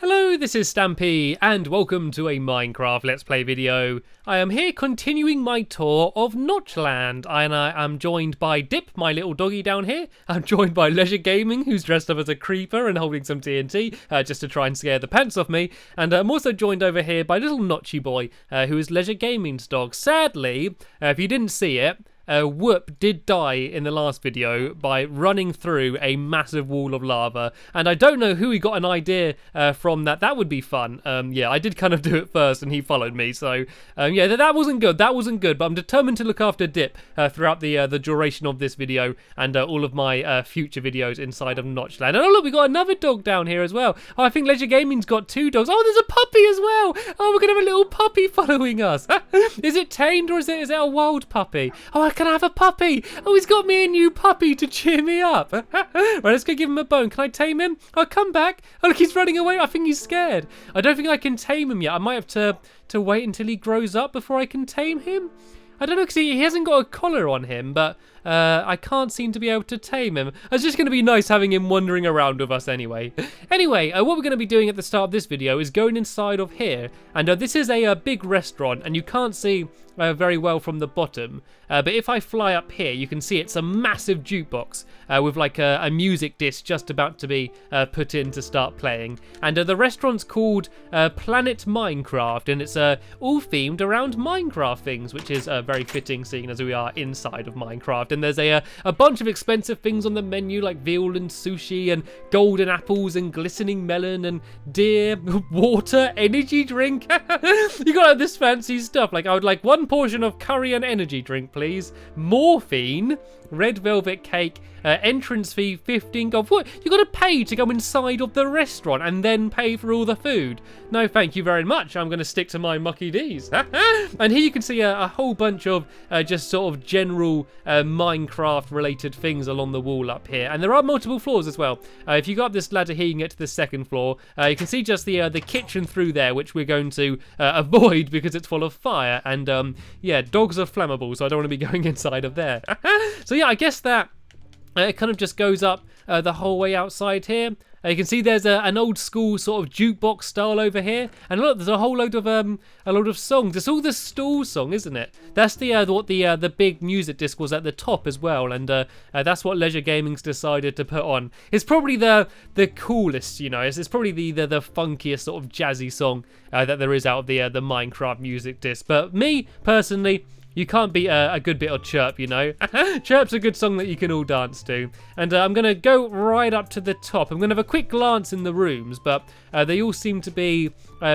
Hello, this is Stampy, and welcome to a Minecraft Let's Play video. I am here continuing my tour of Notchland, and I am joined by Dip, my little doggy down here. I'm joined by Leisure Gaming, who's dressed up as a creeper and holding some TNT, just to try and scare the pants off me. And I'm also joined over here by little Notchy Boy, who is Leisure Gaming's dog. Sadly, if you didn't see it, Whoop did die in the last video by running through a massive wall of lava, and I don't know who he got an idea from that. That would be fun. Yeah, I did kind of do it first and he followed me, so yeah, that wasn't good. That wasn't good, but I'm determined to look after Dip throughout the duration of this video and all of my future videos inside of Notchland. And oh look, we got another dog down here as well. Oh, I think Leisure Gaming's got two dogs. Oh, there's a puppy as well. Oh, we're gonna have a little puppy following us. Is it tamed or is it a wild puppy? Oh, can I have a puppy? Oh, he's got me a new puppy to cheer me up. Right, let's go give him a bone. Can I tame him? Oh, come back. Oh, look, he's running away. I think he's scared. I don't think I can tame him yet. I might have to wait until he grows up before I can tame him. I don't know, because he hasn't got a collar on him, but I can't seem to be able to tame him. It's just going to be nice having him wandering around with us anyway. Anyway, what we're going to be doing at the start of this video is going inside of here. And this is a big restaurant, and you can't see very well from the bottom. But if I fly up here, you can see it's a massive jukebox with like a music disc just about to be put in to start playing. And the restaurant's called Planet Minecraft, and it's all themed around Minecraft things, which is very fitting seeing as we are inside of Minecraft. And there's a bunch of expensive things on the menu like veal and sushi and golden apples and glistening melon and deer, water, energy drink. You got this fancy stuff. Like I would like one portion of curry and energy drink, please. Morphine, red velvet cake, entrance fee 15 gold. What? You got to pay to go inside of the restaurant and then pay for all the food? No, thank you very much. I'm going to stick to my Mucky D's. And here you can see a whole bunch of just sort of general Minecraft related things along the wall up here. And there are multiple floors as well. If you go up this ladder here, you can get to the second floor. You can see just the kitchen through there, which we're going to avoid because it's full of fire. And yeah, dogs are flammable, so I don't want to be going inside of there. So yeah, I guess that it kind of just goes up the whole way outside here. You can see there's an old school sort of jukebox style over here, and look, there's a whole load of songs. It's all the stool song, isn't it? That's what the big music disc was at the top as well, and that's what Leisure Gaming's decided to put on. It's probably the coolest, you know. It's probably the funkiest sort of jazzy song that there is out of the Minecraft music disc. But me personally, you can't beat a good bit of Chirp, you know. Chirp's a good song that you can all dance to. And I'm going to go right up to the top. I'm going to have a quick glance in the rooms, but they all seem to be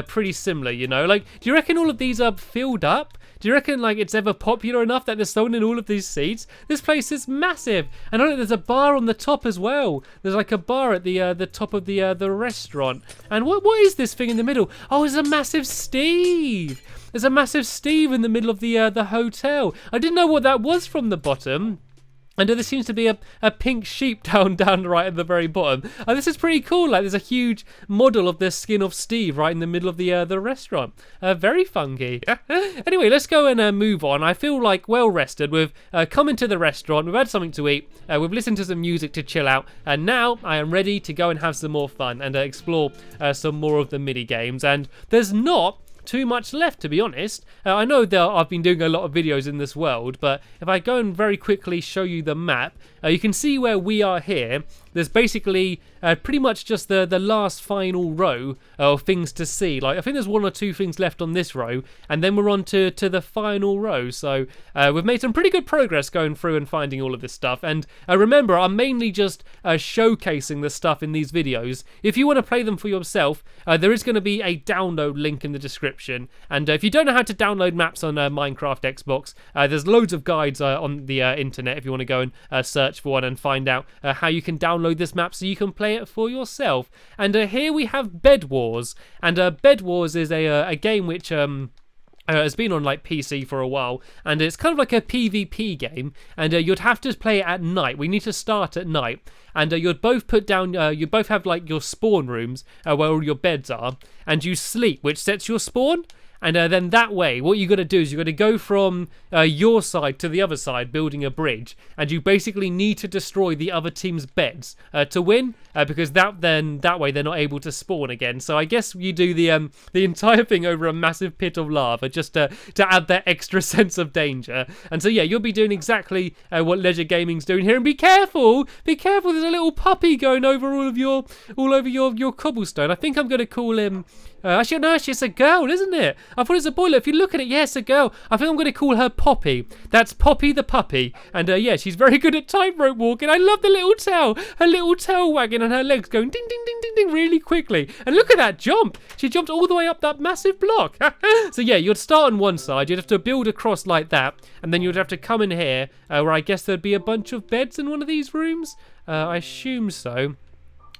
pretty similar, you know. Like, do you reckon all of these are filled up? Do you reckon, like, it's ever popular enough that there's someone in all of these seats? This place is massive. And I know there's a bar on the top as well. There's like a bar at the top of the restaurant. And what is this thing in the middle? Oh, it's a massive Steve. There's a massive Steve in the middle of the hotel. I didn't know what that was from the bottom. And there seems to be a pink sheep down right at the very bottom. This is pretty cool. Like, there's a huge model of the skin of Steve right in the middle of the restaurant. Very funky. Anyway, let's go and move on. I feel like well rested. We've come into the restaurant. We've had something to eat. We've listened to some music to chill out. And now I am ready to go and have some more fun and explore some more of the mini games. And there's not too much left, to be honest. I know that I've been doing a lot of videos in this world, but if I go and very quickly show you the map, you can see where we are here. There's basically pretty much just the last final row of things to see. Like, I think there's one or two things left on this row, and then we're on to the final row. So we've made some pretty good progress going through and finding all of this stuff. And remember, I'm mainly just showcasing the stuff in these videos. If you want to play them for yourself, there is going to be a download link in the description. And if you don't know how to download maps on Minecraft Xbox, there's loads of guides on the internet if you want to go and search for one and find out how you can download this map so you can play it for yourself. And here we have Bed Wars, and Bed Wars is a game which has been on like PC for a while, and it's kind of like a PvP game, and you'd have to play it at night. We need to start at night, and you'd both put down, you both have like your spawn rooms where all your beds are, and you sleep, which sets your spawn. And then that way, what you got to do is you got to go from your side to the other side, building a bridge, and you basically need to destroy the other team's beds to win, because that way they're not able to spawn again. So I guess you do the entire thing over a massive pit of lava just to add that extra sense of danger. And so yeah, you'll be doing exactly what Leisure Gaming's doing here. And be careful! There's a little puppy going over all over your cobblestone. I think I'm going to call him. Actually, it's a girl, isn't it? I thought it was a boy. Look, if you look at it, yes, a girl. I think I'm going to call her Poppy. That's Poppy the puppy. And yeah, she's very good at tightrope walking. I love the little tail. Her little tail wagging and her legs going ding, ding, ding, ding, ding really quickly. And look at that jump. She jumped all the way up that massive block. So yeah, you'd start on one side. You'd have to build across like that. And then you'd have to come in here, where I guess there'd be a bunch of beds in one of these rooms. I assume so.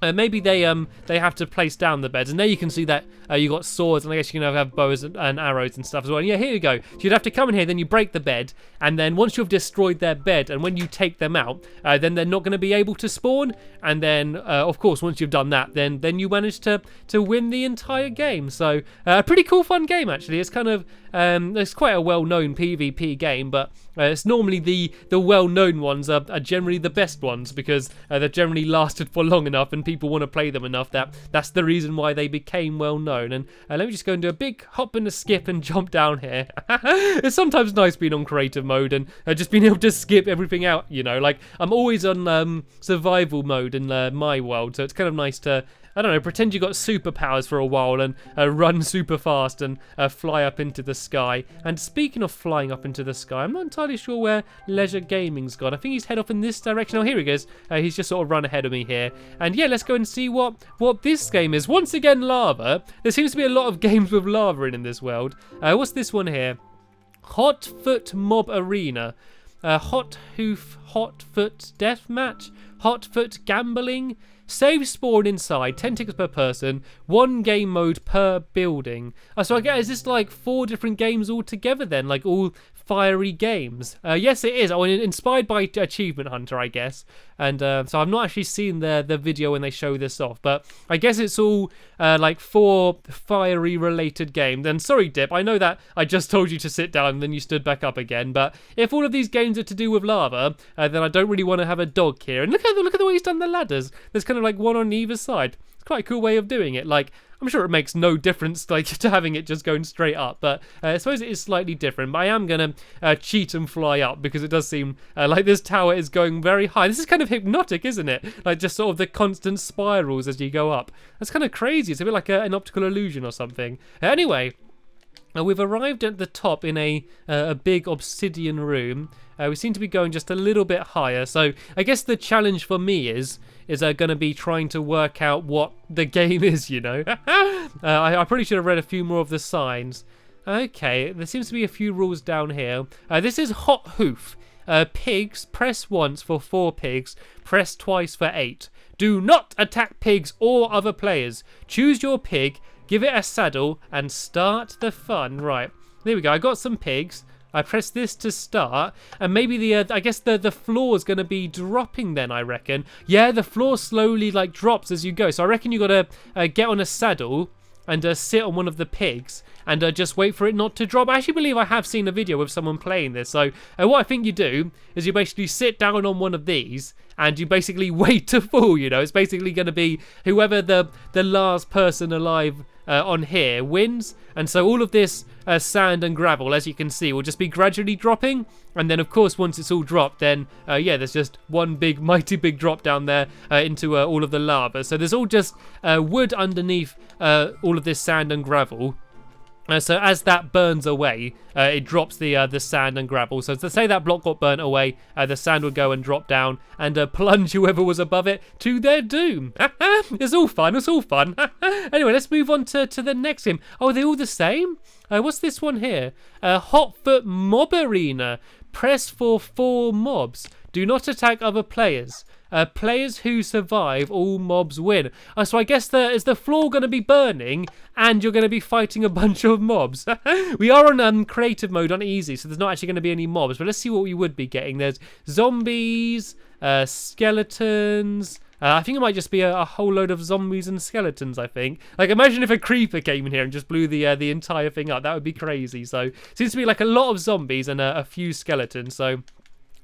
Maybe they have to place down the beds, and there you can see that you got swords, and I guess you can have bows and arrows and stuff as well. And yeah, here you go. So you'd have to come in here, then you break the bed, and then once you've destroyed their bed, and when you take them out, then they're not going to be able to spawn. And then, of course, once you've done that, then you manage to win the entire game. So a pretty cool, fun game actually. It's kind of it's quite a well-known PvP game, but it's normally the well-known ones are generally the best ones because they've generally lasted for long enough and people want to play them enough that's the reason why they became well-known. And let me just go and do a big hop and a skip and jump down here. It's sometimes nice being on creative mode and just being able to skip everything out, you know. Like, I'm always on survival mode in my world, so it's kind of nice to, I don't know, pretend you got superpowers for a while and run super fast and fly up into the sky. And speaking of flying up into the sky, I'm not entirely sure where Leisure Gaming's gone. I think he's head off in this direction. Oh, here he goes. He's just sort of run ahead of me here. And yeah, let's go and see what this game is. Once again, lava. There seems to be a lot of games with lava in this world. What's this one here? Hot Foot Mob Arena. Hot Foot Deathmatch. Hot Foot Gambling. Save spawn inside, 10 tickets per person, 1 game mode per building. So I guess, is this like 4 different games all together then? Like all fiery games? Yes, it is. Inspired by Achievement Hunter, I guess. And so I've not actually seen the video when they show this off, but I guess it's all like 4 fiery related games. And sorry, Dip, I know that I just told you to sit down and then you stood back up again, but if all of these games are to do with lava, then I don't really want to have a dog here. And look at the way he's done the ladders. There's kind of like one on either side. It's quite a cool way of doing it. Like, I'm sure it makes no difference like to having it just going straight up, but I suppose it is slightly different. But I am going to cheat and fly up because it does seem like this tower is going very high. This is kind of hypnotic, isn't it? Like just sort of the constant spirals as you go up. That's kind of crazy. It's a bit like an optical illusion or something. Anyway, we've arrived at the top in a big obsidian room. We seem to be going just a little bit higher. So I guess the challenge for me is going to be trying to work out what the game is, you know. I probably should have read a few more of the signs. Okay, there seems to be a few rules down here. This is Hot Hoof. Pigs, press once for 4 pigs, press twice for 8. Do not attack pigs or other players. Choose your pig, give it a saddle, and start the fun. Right, there we go. I got some pigs. I press this to start, and maybe I guess the floor is going to be dropping then, I reckon. Yeah, the floor slowly like drops as you go. So I reckon you got to get on a saddle and sit on one of the pigs and just wait for it not to drop. I actually believe I have seen a video of someone playing this. So what I think you do is you basically sit down on one of these and you basically wait to fall, you know. It's basically going to be whoever the last person alive on here wins. And so all of this sand and gravel, as you can see, will just be gradually dropping. And then, of course, once it's all dropped, then, yeah, there's just one big, mighty big drop down there into all of the lava. So there's all just wood underneath all of this sand and gravel. So as that burns away, it drops the sand and gravel. So to say that block got burnt away, the sand would go and drop down and plunge whoever was above it to their doom. It's all fun. It's all fun. Anyway, let's move on to the next game. Oh, are they all the same? What's this one here? Hot Foot Mob Arena. Press for 4 mobs. Do not attack other players. Players who survive, all mobs win. So I guess is the floor going to be burning and you're going to be fighting a bunch of mobs. We are on creative mode on easy, so there's not actually going to be any mobs. But let's see what we would be getting. There's zombies, skeletons, I think it might just be a whole load of zombies and skeletons, I think. Like, imagine if a creeper came in here and just blew the entire thing up. That would be crazy. So, seems to be like a lot of zombies and a few skeletons. So,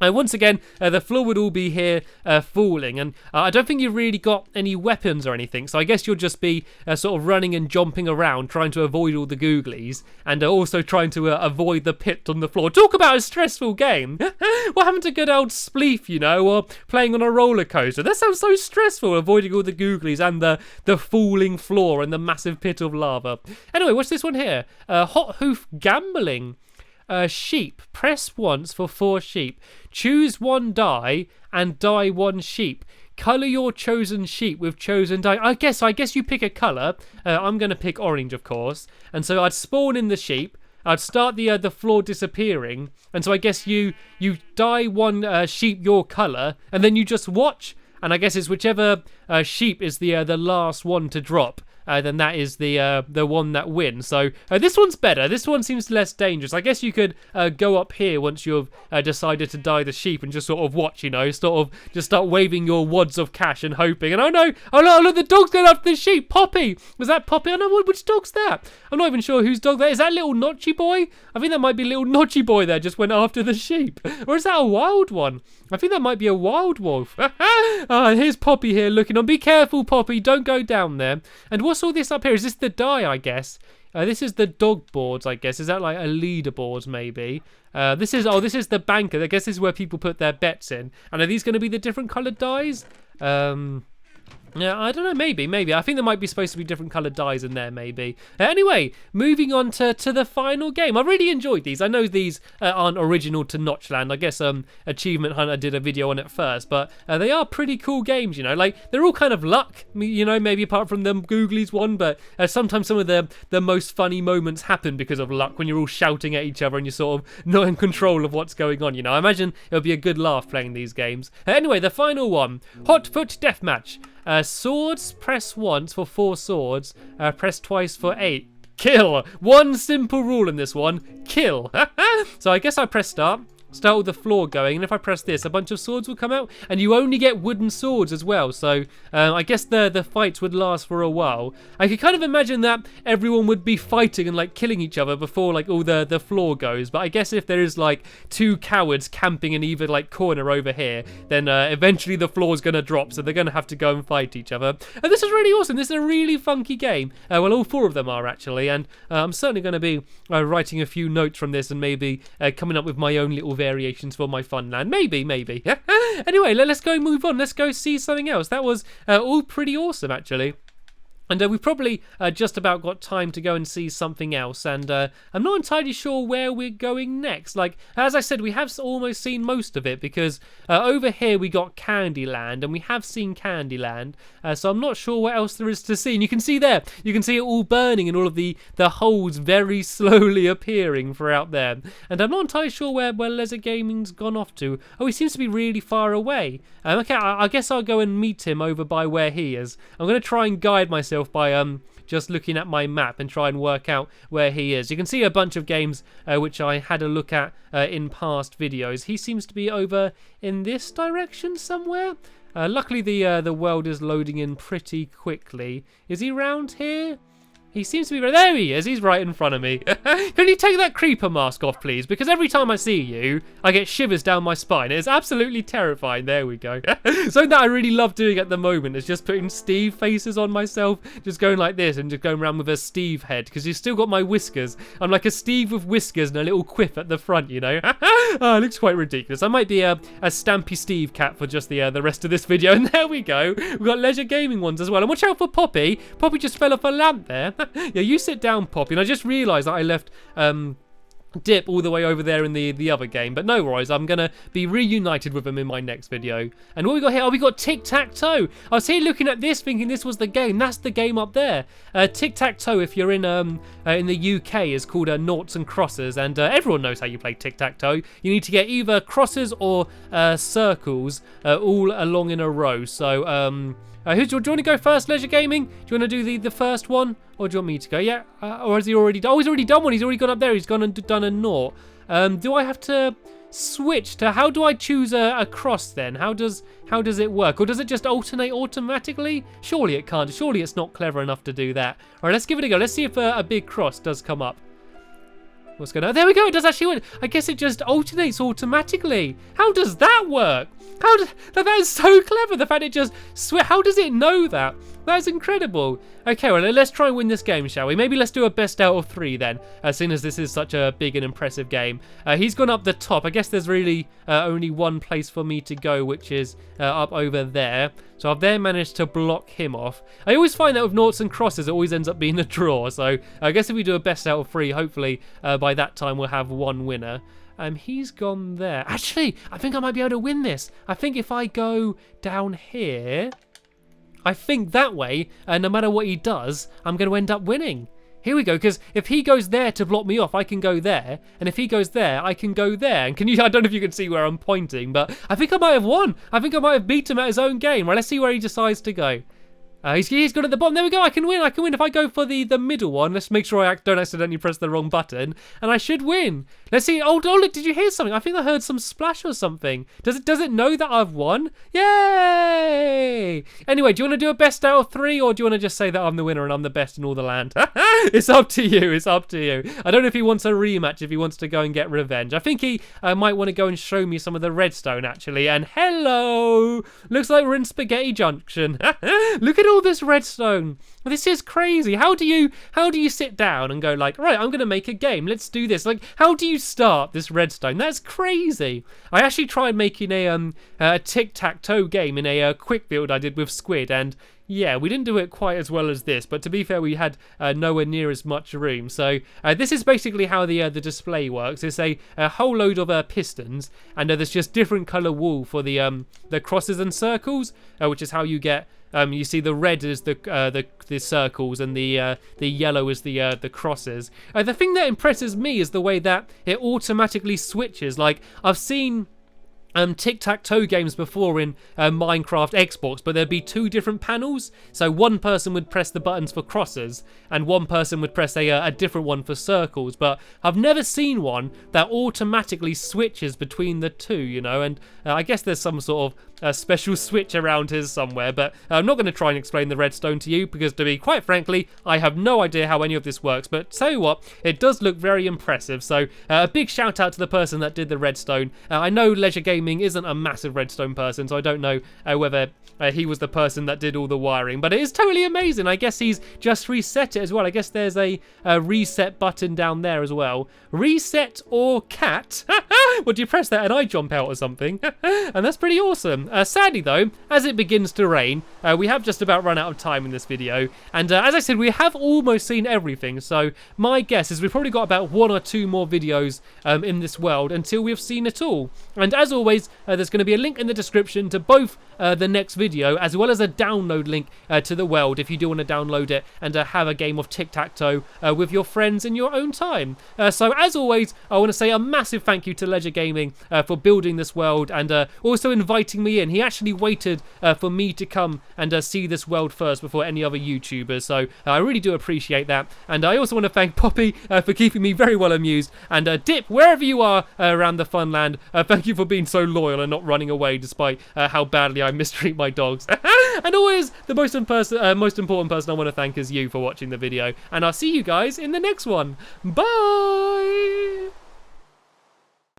once again, the floor would all be here falling, and I don't think you've really got any weapons or anything, so I guess you'll just be sort of running and jumping around, trying to avoid all the googlies, and also trying to avoid the pit on the floor. Talk about a stressful game! What happened to good old Spleef, you know, or playing on a roller coaster? That sounds so stressful, avoiding all the googlies and the falling floor and the massive pit of lava. Anyway, what's this one here? Hot Hoof Gambling. Sheep. Press once for 4 sheep. Choose 1 die and die 1 sheep. Colour your chosen sheep with chosen dye. I guess you pick a colour. I'm going to pick orange, of course. And so I'd spawn in the sheep. I'd start the floor disappearing. And so I guess you dye 1 sheep your colour. And then you just watch. And I guess it's whichever sheep is the last one to drop. Then that is the one that wins. So this one's better. This one seems less dangerous. I guess you could go up here once you've decided to dye the sheep and just sort of watch, you know, sort of just start waving your wads of cash and hoping. And oh no, look, the dog's going after the sheep. Poppy, was that Poppy? I don't know which dog's that. I'm not even sure whose dog that is. That little Notchy boy? I think that might be little Notchy boy there. Just went after the sheep, or is that a wild one? I think that might be a wild wolf. Here's Poppy here looking on. Be careful, Poppy. Don't go down there. And what's all this up here? Is this the die, I guess? This is the dog boards, I guess. Is that like a leaderboards, maybe? This is the banker. I guess this is where people put their bets in. And are these going to be the different coloured dies? Yeah, I don't know, maybe. I think there might be supposed to be different coloured dies in there, maybe. Anyway, moving on to the final game. I really enjoyed these. I know these aren't original to Notchland. I guess Achievement Hunter did a video on it first, but they are pretty cool games, you know. Like, they're all kind of luck, you know, maybe apart from the Googlies one, but sometimes some of the most funny moments happen because of luck when you're all shouting at each other and you're sort of not in control of what's going on, you know. I imagine it'll be a good laugh playing these games. Anyway, the final one, Hot Foot Deathmatch. Swords, press once for 4 swords, press twice for 8. Kill! One simple rule in this one, kill. So I guess I press start with the floor going, and if I press this, a bunch of swords will come out, and you only get wooden swords as well, so I guess the fights would last for a while. I could kind of imagine that everyone would be fighting and like killing each other before like all the floor goes, but I guess if there is like 2 cowards camping in either like corner over here, then eventually the floor's gonna drop, so they're gonna have to go and fight each other. And this is really awesome. This is a really funky game. Well, all 4 of them are actually, and I'm certainly going to be writing a few notes from this and maybe coming up with my own little variations for my fun land. Maybe. Anyway, let's go move on. Let's go see something else. That was all pretty awesome, actually. And we've probably just about got time to go and see something else. And I'm not entirely sure where we're going next. Like, as I said, we have almost seen most of it because over here we got Candyland. And we have seen Candyland. So I'm not sure what else there is to see. And you can see there, you can see it all burning and all of the holes very slowly appearing throughout there. And I'm not entirely sure where Leisure Gaming's gone off to. Oh, he seems to be really far away. Okay, I guess I'll go and meet him over by where he is. I'm going to try and guide myself by just looking at my map and try and work out where he is. You can see a bunch of games which I had a look at in past videos. He seems to be over in this direction somewhere. Luckily the world is loading in pretty quickly. Is he around here? He seems to be right. There he is. He's right in front of me. Can you take that creeper mask off, please? Because every time I see you, I get shivers down my spine. It's absolutely terrifying. There we go. Something that I really love doing at the moment is just putting Steve faces on myself. Just going like this and just going around with a Steve head. Because you've still got my whiskers. I'm like a Steve with whiskers and a little quiff at the front, you know. Oh, it looks quite ridiculous. I might be a Stampy Steve cat for just the rest of this video. And there we go. We've got Leisure Gaming ones as well. And watch out for Poppy. Poppy just fell off a lamp there. Yeah, you sit down, Poppy. And I just realised that I left Dip all the way over there in the other game, but no worries, I'm gonna be reunited with him in my next video. And what we got here? Oh, we got Tic Tac Toe. I was here looking at this thinking this was the game. That's the game up there. Tic Tac Toe, if you're in the UK, is called Naughts and Crosses, and everyone knows how you play Tic Tac Toe. You need to get either crosses or circles all along in a row. So do you want to go first, Leisure Gaming? Do you want to do the first one? Or do you want me to go? Yeah? Or has he already done? Oh, he's already done one. He's already gone up there. He's gone and done a naught. Do I have to switch to, how do I choose a cross then? How does it work? Or does it just alternate automatically? Surely it can't. Surely it's not clever enough to do that. All right, let's give it a go. Let's see if a big cross does come up. What's going on? There we go. It does actually win. I guess it just alternates automatically. How does that work? That is so clever. The fact it just how does it know that? That's incredible. Okay, well, let's try and win this game, shall we? Maybe let's do a best out of 3 then, seeing as this is such a big and impressive game. He's gone up the top. I guess there's really only one place for me to go, which is up over there. So I've there managed to block him off. I always find that with Naughts and Crosses, it always ends up being a draw. So I guess if we do a best out of 3, hopefully by that time we'll have one winner. He's gone there. Actually, I think I might be able to win this. I think if I go down here, I think that way, no matter what he does, I'm going to end up winning. Here we go, because if he goes there to block me off, I can go there. And if he goes there, I can go there. And I don't know if you can see where I'm pointing, but I think I might have won. I think I might have beat him at his own game. Right, let's see where he decides to go. He's got at the bottom. There we go. I can win. If I go for the middle one, let's make sure I don't accidentally press the wrong button, and I should win. Let's see. Oh, look, did you hear something? I think I heard some splash or something. Does it know that I've won? Yay! Anyway, do you want to do a best out of 3, or do you want to just say that I'm the winner and I'm the best in all the land? It's up to you. It's up to you. I don't know if he wants a rematch, if he wants to go and get revenge. I think he might want to go and show me some of the redstone, actually. And hello! Looks like we're in Spaghetti Junction. Look at all this redstone. This is crazy. How do you sit down and go like, right, I'm going to make a game. Let's do this. Like, how do you start this redstone? That's crazy. I actually tried making a Tic Tac game in a quick build I did with Squid, and yeah, we didn't do it quite as well as this, but to be fair, we had nowhere near as much room. So this is basically how the display works. It's a whole load of pistons, and there's just different color wool for the crosses and circles, which is how you get. You see the red is the circles, and the yellow is the crosses. The thing that impresses me is the way that it automatically switches. Like, I've seen tic-tac-toe games before in Minecraft Xbox, but there'd be 2 different panels. So one person would press the buttons for crosses, and one person would press a different one for circles. But I've never seen one that automatically switches between the 2, you know. And I guess there's some sort of special switch around here somewhere, but I'm not going to try and explain the redstone to you, because to be quite frankly, I have no idea how any of this works. But tell you what, it does look very impressive. So a big shout out to the person that did the redstone. I know Leisure Gaming isn't a massive redstone person, so I don't know whether he was the person that did all the wiring, but it is totally amazing. I guess he's just reset it as well. I guess there's a reset button down there as well. Reset or cat? Would you press that and I jump out or something? And that's pretty awesome. Sadly though, as it begins to rain, we have just about run out of time in this video, and as I said, we have almost seen everything. So my guess is we've probably got about 1 or 2 more videos in this world until we've seen it all. And as always, there's going to be a link in the description to both the next video, as well as a download link to the world if you do want to download it and have a game of tic-tac-toe with your friends in your own time. So as always, I want to say a massive thank you to Leisure Gaming for building this world, and also inviting me in. He actually waited for me to come and see this world first before any other YouTubers, so I really do appreciate that. And I also want to thank Poppy for keeping me very well amused, and Dip, wherever you are around the fun land, thank you for being so loyal and not running away despite how badly I mistreat my dogs. And always the most important person I want to thank is you for watching the video, and I'll see you guys in the next one. Bye!